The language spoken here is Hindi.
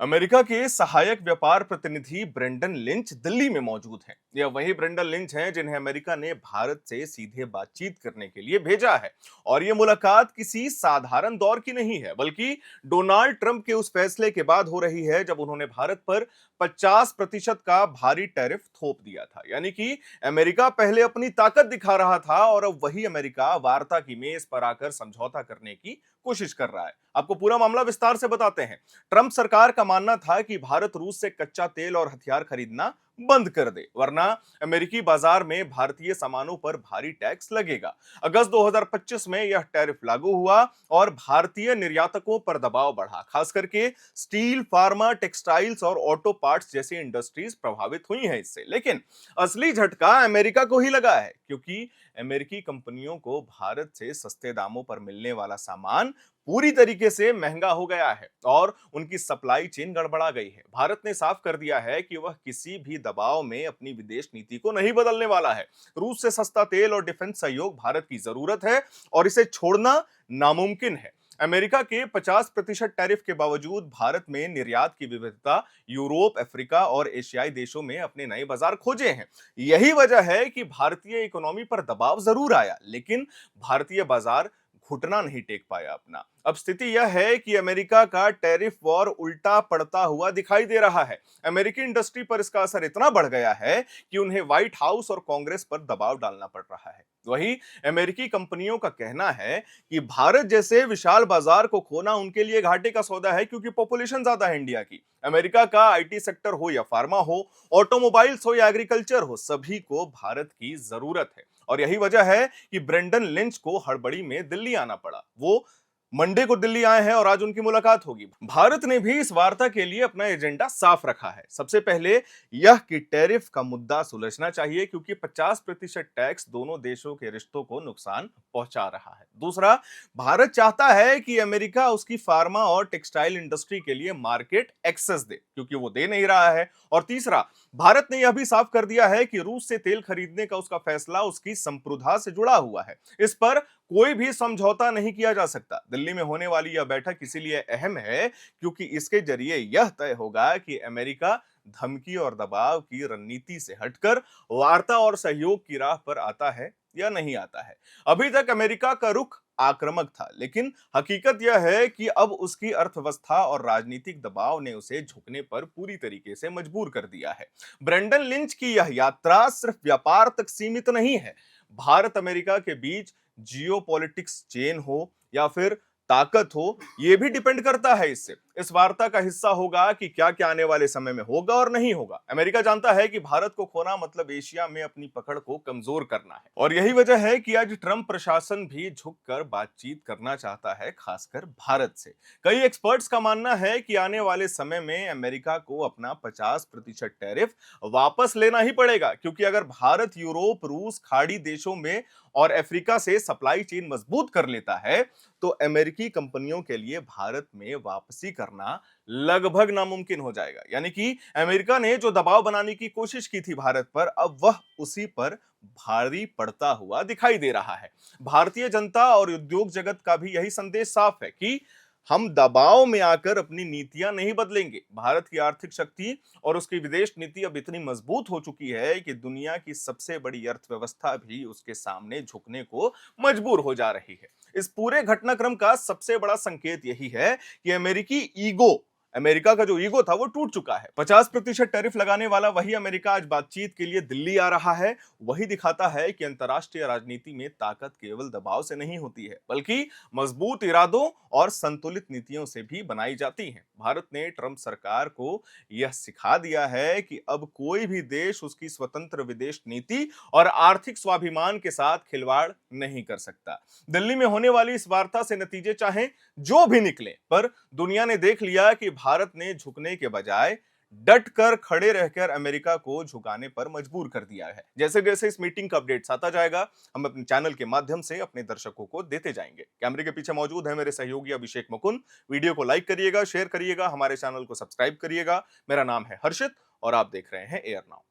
अमेरिका के सहायक व्यापार प्रतिनिधि ब्रेंडन लिंच दिल्ली में मौजूद हैं। यह वही ब्रेंडन लिंच हैं जिन्हें अमेरिका ने भारत से सीधे बातचीत करने के लिए भेजा है। और यह मुलाकात किसी साधारण दौर की नहीं है, बल्कि डोनाल्ड ट्रंप के उस फैसले के बाद हो रही है जब उन्होंने भारत पर 50% का भारी टैरिफ थोप दिया था। यानी कि अमेरिका पहले अपनी ताकत दिखा रहा था और अब वही अमेरिका वार्ता की मेज पर आकर समझौता करने की कोशिश कर रहा है। आपको पूरा मामला विस्तार से बताते हैं। ट्रंप सरकार का मानना था कि भारत रूस से कच्चा तेल और हथियार खरीदना बंद कर दे, वरना अमेरिकी बाजार में भारतीय सामानों पर भारी टैक्स लगेगा। अगस्त 2025 में यह टैरिफ लागू हुआ और भारतीय निर्यातकों पर दबाव बढ़ा। खास करके स्टील, फार्मा, टेक्सटाइल्स और ऑटो पार्ट्स जैसी इंडस्ट्रीज प्रभावित हुई हैं इससे। लेकिन असली झटका अमेरिका को ही लगा है, क्योंकि अमेरिकी कंपनियों को भारत से सस्ते दामों पर मिलने वाला सामान पूरी तरीके से महंगा हो गया है और उनकी सप्लाई चेन गड़बड़ा गई है। भारत ने साफ कर दिया है कि वह किसी भी दबाव में अपनी विदेश नीति को नहीं बदलने वाला है। रूस से सस्ता तेल और डिफेंस सहयोग भारत की जरूरत है और इसे छोड़ना नामुमकिन है। अमेरिका के 50% टैरिफ के बावजूद भारत में निर्यात की विविधता यूरोप, अफ्रीका और एशियाई देशों में अपने नए बाजार खोजे हैं। यही वजह है कि भारतीय इकोनॉमी पर दबाव जरूर आया, लेकिन भारतीय बाजार घुटना नहीं टेक पाया अपना। अब स्थिति यह है कि अमेरिका का टैरिफ वॉर उल्टा पड़ता हुआ दिखाई दे रहा है। अमेरिकी इंडस्ट्री पर इसका असर इतना बढ़ गया है कि उन्हें व्हाइट हाउस और कांग्रेस पर दबाव डालना पड़ रहा है। वहीं अमेरिकी कंपनियों का कहना है कि भारत जैसे विशाल बाजार को खोना उनके लिए घाटे का सौदा है, क्योंकि पॉपुलेशन ज्यादा है इंडिया की। अमेरिका का आईटी सेक्टर हो या फार्मा हो, ऑटोमोबाइल्स हो या एग्रीकल्चर हो, सभी को भारत की जरूरत है। और यही वजह है कि ब्रेंडन लिंच को हड़बड़ी में दिल्ली आना पड़ा। वो मंडे को दिल्ली आए हैं और आज उनकी मुलाकात होगी। भारत ने भी इस वार्ता के लिए अपना एजेंडा साफ रखा है। सबसे पहले यह कि टैरिफ का मुद्दा सुलझना चाहिए, क्योंकि 50% टैक्स दोनों देशों के रिश्तों को नुकसान पहुंचा रहा है। दूसरा, भारत चाहता है कि अमेरिका उसकी फार्मा और टेक्सटाइल इंडस्ट्री के लिए मार्केट एक्सेस दे, क्योंकि वो दे नहीं रहा है। और तीसरा, भारत ने यह भी साफ कर दिया है कि रूस से तेल खरीदने का उसका फैसला उसकी संप्रभुता से जुड़ा हुआ है। इस पर कोई भी समझौता नहीं किया जा सकता। दिल्ली में होने वाली यह बैठक इसीलिए अहम है क्योंकि इसके जरिए यह तय होगा कि अमेरिका धमकी और दबाव की रणनीति से हटकर वार्ता और सहयोग की राह पर आता है या नहीं आता है। अभी तक अमेरिका का रुख आक्रामक था, लेकिन हकीकत यह है कि अब उसकी अर्थव्यवस्था और राजनीतिक दबाव ने उसे झुकने पर पूरी तरीके से मजबूर कर दिया है। ब्रेंडन लिंच की यह यात्रा सिर्फ व्यापार तक सीमित नहीं है। भारत अमेरिका के बीच जियोपॉलिटिक्स चेन हो या फिर ताकत हो, यह भी डिपेंड करता है इससे। इस वार्ता का हिस्सा होगा कि क्या क्या आने वाले समय में होगा और नहीं होगा। अमेरिका जानता है कि भारत को खोना मतलब एशिया में अपनी पकड़ को कमजोर करना है, और यही वजह है कि आज ट्रंप प्रशासन भी झुककर बातचीत करना चाहता है, खासकर भारत से। कई एक्सपर्ट्स का मानना है कि आने वाले समय में अमेरिका को अपना 50% टैरिफ वापस लेना ही पड़ेगा, क्योंकि अगर भारत यूरोप, रूस, खाड़ी देशों में और अफ्रीका से सप्लाई चेन मजबूत कर लेता है तो अमेरिकी कंपनियों के लिए भारत में वापसी करना लगभग नामुमकिन हो जाएगा। यानी कि अमेरिका ने जो दबाव बनाने की कोशिश की थी भारत पर, अब वह उसी पर भारी पड़ता हुआ दिखाई दे रहा है। भारतीय जनता और उद्योग जगत का भी यही संदेश साफ है कि हम दबाव में आकर अपनी नीतियां नहीं बदलेंगे। भारत की आर्थिक शक्ति और उसकी विदेश नीति अब इतनी मजबूत हो चुकी है कि दुनिया की सबसे बड़ी अर्थव्यवस्था भी उसके सामने झुकने को मजबूर हो जा रही है। इस पूरे घटनाक्रम का सबसे बड़ा संकेत यही है कि अमेरिका का जो ईगो था वो टूट चुका है। 50% टैरिफ लगाने वाला वही अमेरिका आज बातचीत के लिए दिल्ली आ रहा है। वही दिखाता है कि अंतर्राष्ट्रीय राजनीति में ताकत केवल दबाव से नहीं होती है, बल्कि मजबूत इरादों और संतुलित नीतियों से भी बनाई जाती है। भारत ने ट्रंप सरकार को यह सिखा दिया है कि अब कोई भी देश उसकी स्वतंत्र विदेश नीति और आर्थिक स्वाभिमान के साथ खिलवाड़ नहीं कर सकता। दिल्ली में होने वाली इस वार्ता से नतीजे चाहे जो भी निकले, पर दुनिया ने देख लिया कि भारत ने झुकने के बजाय डट कर खड़े रहकर अमेरिका को झुकाने पर मजबूर कर दिया है। जैसे जैसे इस मीटिंग का अपडेट्स आता जाएगा, हम अपने चैनल के माध्यम से अपने दर्शकों को देते जाएंगे। कैमरे के पीछे मौजूद है मेरे सहयोगी अभिषेक मुकुंद। वीडियो को लाइक करिएगा, शेयर करिएगा, हमारे चैनल को सब्सक्राइब करिएगा। मेरा नाम है हर्षित और आप देख रहे हैं एयर नाउ।